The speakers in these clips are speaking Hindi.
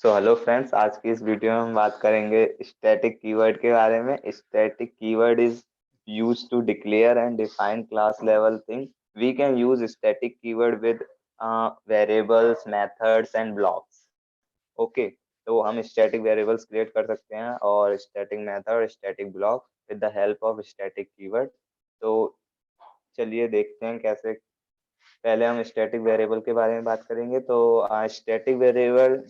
हेलो फ्रेंड्स, आज की इस वीडियो में हम बात करेंगे स्टैटिक कीवर्ड के बारे में। Static keyword is used to declare and define class level thing. We can use static keyword with variables, methods and blocks. Okay, तो हम स्टैटिक वेरिएबल्स क्रिएट कर सकते हैं और static method, static block with the help of static keyword. तो चलिए देखते हैं कैसे। पहले हम स्टैटिक वेरिएबल के बारे में बात करेंगे। तो static variable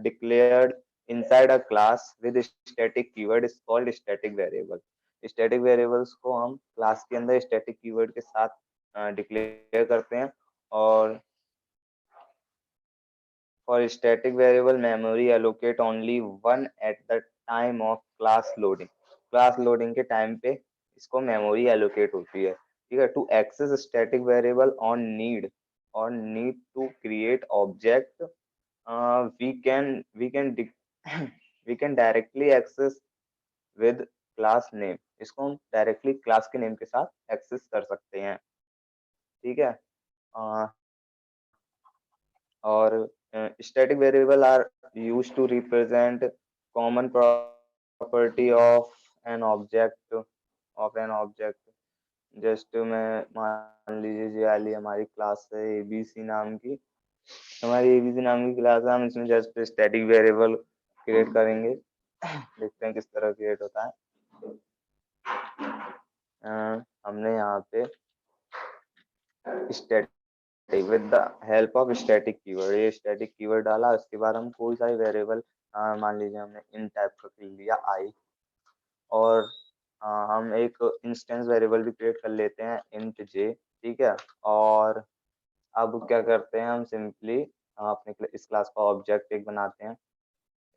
declared inside a class with static keyword is called static variable। static variables को हम क्लास के अंदर static keyword के साथ डिक्लेयर करते हैं। और for static variable memory allocate only one at the time of class loading। class loading के टाइम पे इसको मेमोरी एलोकेट होती है। ठीक है, to access static variable on need to create object we can we can directly access with class name। इसको हम डायरेक्टली क्लास के नेम के साथ एक्सेस कर सकते हैं। ठीक है। अ, और static variable are used to represent common property of an object. Just मैं मान लीजिए ये वाली हमारी क्लास है एबीसी नाम की। हमारी एबीसी नाम की क्लास है, हम इसमें जस्ट स्टैटिक वेरिएबल क्रिएट करेंगे। देखते हैं किस तरह क्रिएट होता है। हमने यहाँ पे static with the help of static keyword, ये स्टैटिक कीवर्ड डाला। उसके बाद हम कोई सा भी वेरिएबल, मान लीजिए हमने इन टाइप का लिया आई, और हम एक इंस्टेंस वेरिएबल भी क्रिएट कर लेते हैं इंट जे। ठीक है। और अब क्या करते हैं, हम सिंपली अपने इस क्लास का ऑब्जेक्ट एक बनाते हैं,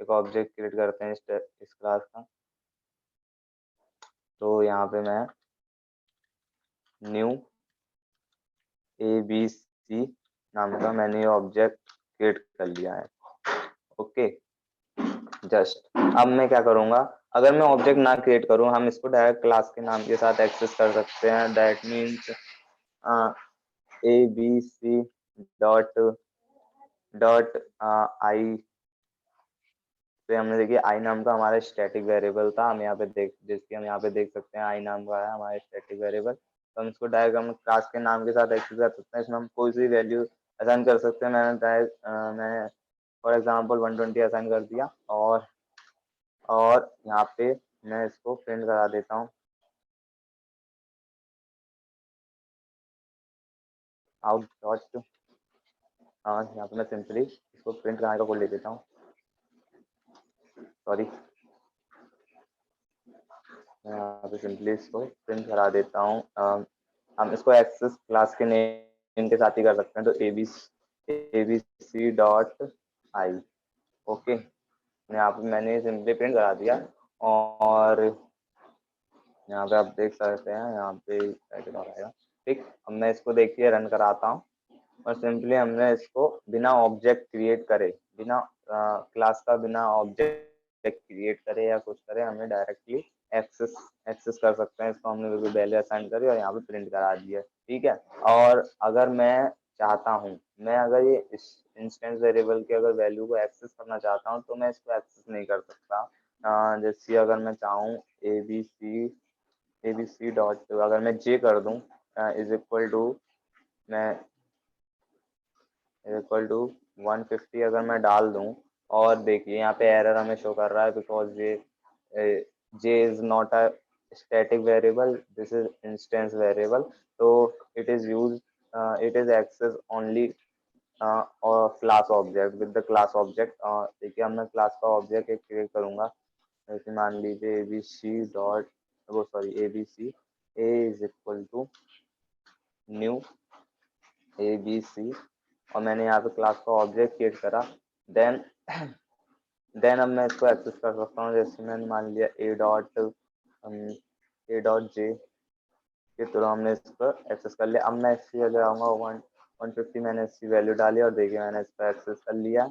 एक ऑब्जेक्ट क्रिएट करते हैं इस क्लास का। तो यहाँ पे मैं न्यू ABC नाम का मैंने ये ऑब्जेक्ट क्रिएट कर लिया है। ओके, जस्ट अब मैं क्या करूँगा, अगर मैं ऑब्जेक्ट ना क्रिएट करूँ, हम इसको डायरेक्ट क्लास के नाम के साथ एक्सेस कर सकते हैं। That means ABC dot dot I पे हमने देखिए आई नाम का हमारा स्टैटिक वेरिएबल था। हम यहाँ पे देख सकते हैं आई नाम का है हमारा स्टैटिक वेरिएबल। तो हम इसको डायरेक्ट हम क्लास के नाम के साथ एक्सेस कर सकते हैं। इसमें हम कोई सी वैल्यू असाइन कर सकते हैं। मैंने फॉर एग्जांपल 120 असाइन कर दिया, और यहाँ पे मैं इसको प्रिंट करा देता हूँ आउट डॉट। यहाँ पे मैं सिंपली इसको प्रिंट कराने का कोड ले देता हूँ। सॉरी, मैं यहाँ पे सिंपली इसको प्रिंट करा देता हूँ। हम इसको एक्सेस क्लास के नेम के साथ ही कर सकते हैं। तो abc डॉट आई। ओके, यहाँ पे मैंने सिंपली प्रिंट करा दिया, और यहाँ पे आप देख सकते हैं यहाँ पे आएगा। ठीक, अब मैं इसको देखिए रन कराता हूँ, और सिंपली हमने इसको बिना ऑब्जेक्ट क्रिएट करे, बिना क्लास का बिना ऑब्जेक्ट क्रिएट करे या कुछ करे, हमें डायरेक्टली एक्सेस एक्सेस कर सकते हैं। इसको हमने बिल्कुल वैल्यू असाइन करी और यहाँ पे प्रिंट करा दिया। ठीक है। और अगर मैं चाहता हूँ, मैं अगर ये इस इंस्टेंस वेरिएबल के अगर वैल्यू को एक्सेस करना चाहता हूँ, तो मैं इसको एक्सेस नहीं कर सकता। जैसे अगर मैं चाहूँ एबीसी डॉट, अगर मैं जे कर दूँ इज इक्वल टू, मैं इक्वल टू 150 अगर मैं डाल दूं, और देखिए यहाँ पे एरर हमें शो कर रहा है because j is not a static variable, this is instance variable. तो it is use it is access only और class object with the class object. देखिए अब मैं क्लास का ऑब्जेक्ट एक क्रिएट करूंगा। जैसे मान लीजिए एबीसी डॉट, वो sorry ABC a is equal to new ABC, और मैंने यहाँ पे क्लास का ऑब्जेक्ट क्रिएट करा। देन देन अब मैं इसको एक्सेस कर सकता हूँ। जैसे मैंने मान लिया ए डॉट जे के थ्रू हमने इसको एक्सेस कर लिया। अब मैं इसकी वैल्यू आऊँगा 150, मैंने इसकी वैल्यू डाली, और देखिए मैंने इसको एक्सेस कर लिया।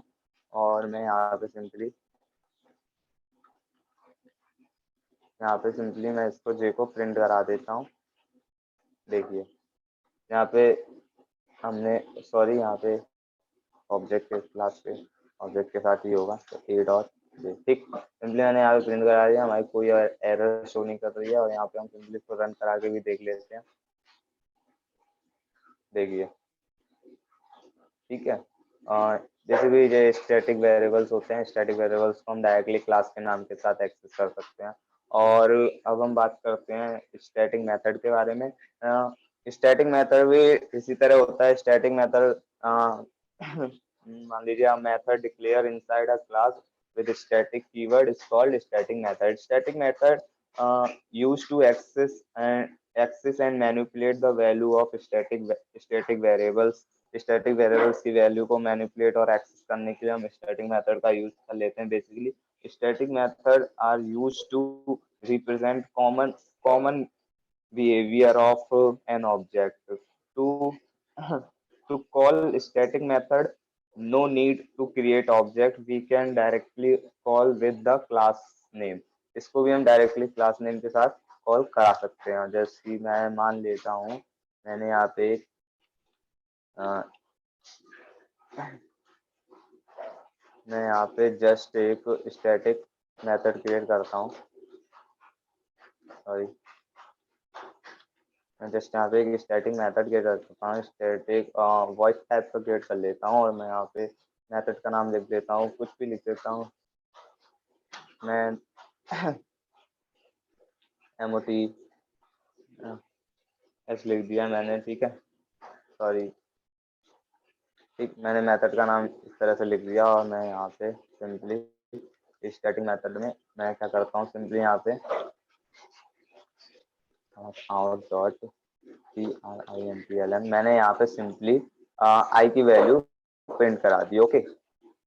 और मैं यहाँ पे सिंपली मैं इसको जे को प्रिंट करा देता हूँ। देखिए यहाँ पे हमने, सॉरी, यहाँ पे ऑब्जेक्ट के क्लास पे, ऑब्जेक्ट के साथ ही होगा, तो ए डॉट जे। ठीक, सिंपली मैंने यहाँ पे प्रिंट करा दिया, हमारी कोई एरर शो नहीं कर रही है। और यहाँ पे हम सिंपली इसको रन करा के भी देख लेते हैं, देखिए। ठीक है, जैसे भी जो स्टैटिक वेरिएबल्स होते हैं, स्टैटिक वेरिएबल्स को हम डायरेक्टली क्लास के नाम के साथ एक्सेस कर सकते हैं। और अब हम बात करते हैं स्टैटिक मेथड के बारे में। स्टैटिक मेथड भी इसी तरह होता है। स्टैटिक मेथड मान लीजिए method declare inside a class with static keyword is called static method. Static method used to access and manipulate the value of static variables. Static variables की वैल्यू को मैनिपुलेट और एक्सेस करने के लिए हम स्टैटिक मेथड का यूज कर लेते हैं। Basically static method are used to represent common behavior of an object. To call static method, no need to create object, we can directly call with the class name. इसको भी हम डायरेक्टली क्लास नेम के साथ कॉल करा सकते हैं। जैसे कि मैं मान लेता हूँ, मैंने यहाँ पे मैं यहाँ पे जस्ट एक स्टैटिक मेथड क्रिएट करता हूँ, सॉरी, मैं जस्ट यहाँ पे एक स्टैटिक मेथड क्रिएट कर सकता हूँ। स्टैटिक वॉइस टाइप का क्रिएट कर लेता हूँ और मैं यहाँ पे मेथड का नाम लिख देता हूँ, कुछ भी लिख देता हूँ मैं MOT ऐसे लिख दिया मैंने। ठीक है, सॉरी, ठीक, मैंने मेथड का नाम इस तरह से लिख दिया। और मैं यहाँ पे सिंपली स्टैटिक मेथड में मैं क्या करता हूँ, सिंपली यहाँ पे out डॉट PRINTLN मैंने यहाँ पे सिंपली आई की वैल्यू प्रिंट करा दी। ओके,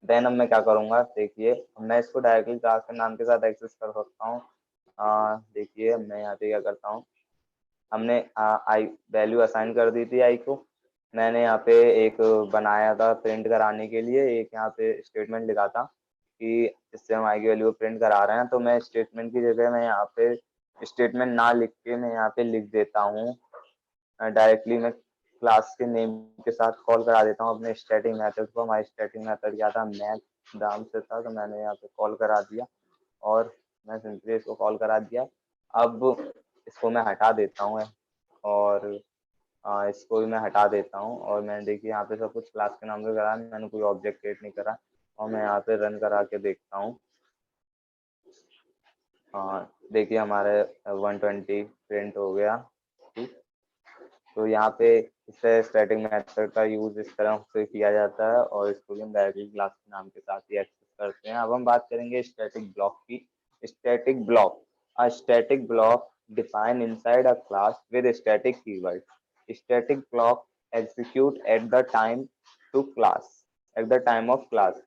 देन अब मैं क्या करूँगा, देखिए मैं इसको डायरेक्टली क्लास के नाम के साथ एक्सेस कर सकता हूँ। देखिए मैं यहाँ पे क्या करता हूँ, हमने आई वैल्यू असाइन कर दी थी आई को। मैंने यहाँ पे एक बनाया था प्रिंट कराने के लिए, एक यहाँ पे स्टेटमेंट लिखा था कि इससे हम आई की वैल्यू प्रिंट करा रहे हैं। तो मैं स्टेटमेंट की जगह मैं यहाँ पे स्टेटमेंट ना लिख के मैं यहाँ पे लिख देता हूँ, डायरेक्टली मैं क्लास के नेम के साथ कॉल करा देता हूँ अपने स्टैटिक मेथड को। हमारी स्टैटिक मेथड क्या था, मैथ नाम से था, तो मैंने यहाँ पे कॉल करा दिया और मैं सिंपली इसको कॉल करा दिया। अब इसको मैं हटा देता हूँ और इसको भी मैं हटा देता हूँ। और मैंने देखिए यहाँ पे सब कुछ क्लास के नाम से करा, मैंने कोई ऑब्जेक्ट क्रिएट नहीं करा। और मैं यहाँ पे रन करा के देखता हूँ, देखिए हमारे 120 प्रिंट हो गया। ठीक, तो यहाँ पे इससे स्टैटिक मेथड का यूज इस तरह से किया जाता है और इसको हम डायरेक्टली क्लास के नाम के साथ ही एक्सेस करते हैं। अब हम बात करेंगे स्टैटिक ब्लॉक की। Static block, a static block define inside a class with static keyword. Static block execute at the time to class at the time of class.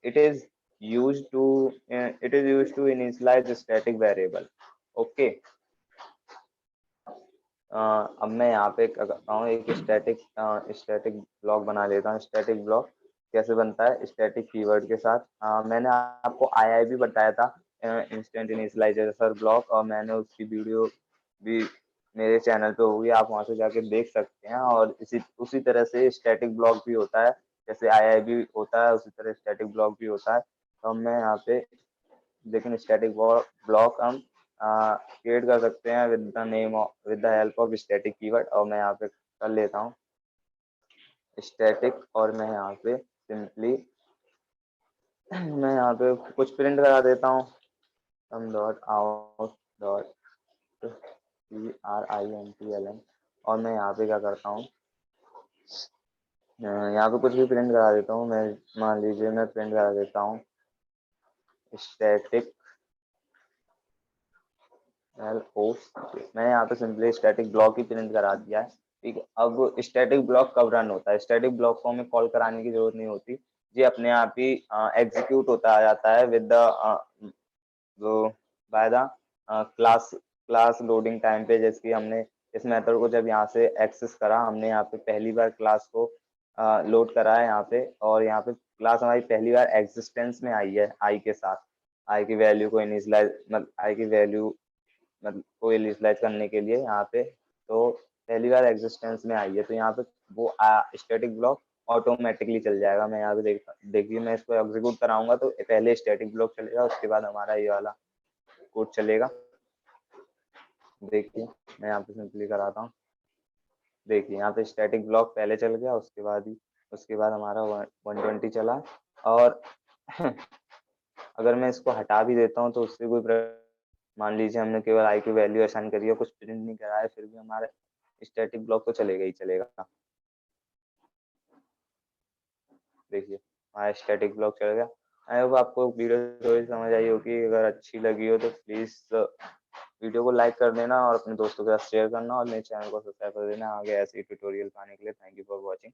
It is used to initialize a static variable. Okay, अब मैं यहाँ पे क्या करता हूँ, एक स्टैटिक ब्लॉक बना लेता हूँ। स्टैटिक ब्लॉक कैसे बनता है, स्टैटिक कीवर्ड के साथ। मैंने आपको आई भी बताया था, इंस्टेंट इनिशियलाइजर ब्लॉक, और मैंने उसकी वीडियो भी मेरे चैनल पे होगी, आप वहाँ से जाके देख सकते हैं। और उसी तरह से स्टैटिक ब्लॉक भी होता है, जैसे आई भी होता है उसी तरह स्टैटिक ब्लॉक भी होता है। तो मैं यहाँ पे, लेकिन स्टैटिक ब्लॉक हम क्रिएट कर सकते हैं with the help of static keyword. और मैं यहाँ पे कर लेता हूँ स्टैटिक, और मैं यहाँ पे सिंपली मैं यहाँ पे कुछ प्रिंट करा देता हूँ, हम डॉट आउट डॉट PRINTLN। और मैं यहाँ पे क्या करता हूँ, यहाँ पे कुछ भी प्रिंट करा देता हूँ। मैं मान लीजिए मैं प्रिंट करा देता हूँ स्टैटिक मैं यहाँ पे सिंपली स्टैटिक ब्लॉक ही प्रिंट करा दिया है। ठीक है, अब स्टैटिक ब्लॉक कब रन होता है, स्टैटिक ब्लॉक को हमें कॉल कराने की जरूरत नहीं होती, ये अपने आप ही एग्जीक्यूट होता आ जाता है with the by the class loading time पे। जैसे कि हमने इस मेथड को जब यहाँ से एक्सेस करा, हमने यहाँ पे पहली बार क्लास को लोड करा है यहाँ पे, और यहाँ पे क्लास हमारी पहली बार एग्जिस्टेंस में आई है आई के साथ। आई की वैल्यू को इनिशियलाइज मतलब आई की वैल्यू मतलब को इनिशियलाइज करने के लिए यहाँ पे, तो पहली बार एग्जिस्टेंस में आई है, तो यहाँ पे वो स्टैटिक ब्लॉक ऑटोमेटिकली चल जाएगा। मैं यहाँ पे देखिए मैं इसको एग्जीक्यूट कराऊंगा तो पहले स्टैटिक ब्लॉक चलेगा, उसके बाद हमारा ये वाला कोड चलेगा। देखिए मैं यहाँ पे सिंपली कराता हूँ। देखिए यहाँ पे स्टैटिक ब्लॉक पहले चल गया, उसके बाद हमारा 120 चला। और अगर मैं इसको हटा भी देता हूँ तो उससे कोई मान लीजिए हमने केवल आई की वैल्यू असाइन करी है, कुछ प्रिंट नहीं करा है, फिर भी हमारा स्टैटिक ब्लॉक तो चलेगा ही चलेगा। देखिए हमारा स्टैटिक ब्लॉक चल गया। आई होप आपको वीडियो थोड़ी समझ आई होगी। अगर अच्छी लगी हो तो प्लीज़ वीडियो को लाइक कर देना और अपने दोस्तों के साथ शेयर करना और मेरे चैनल को सब्सक्राइब कर देना आगे ऐसे ही ट्यूटोरियल पाने के लिए। Thank you for watching.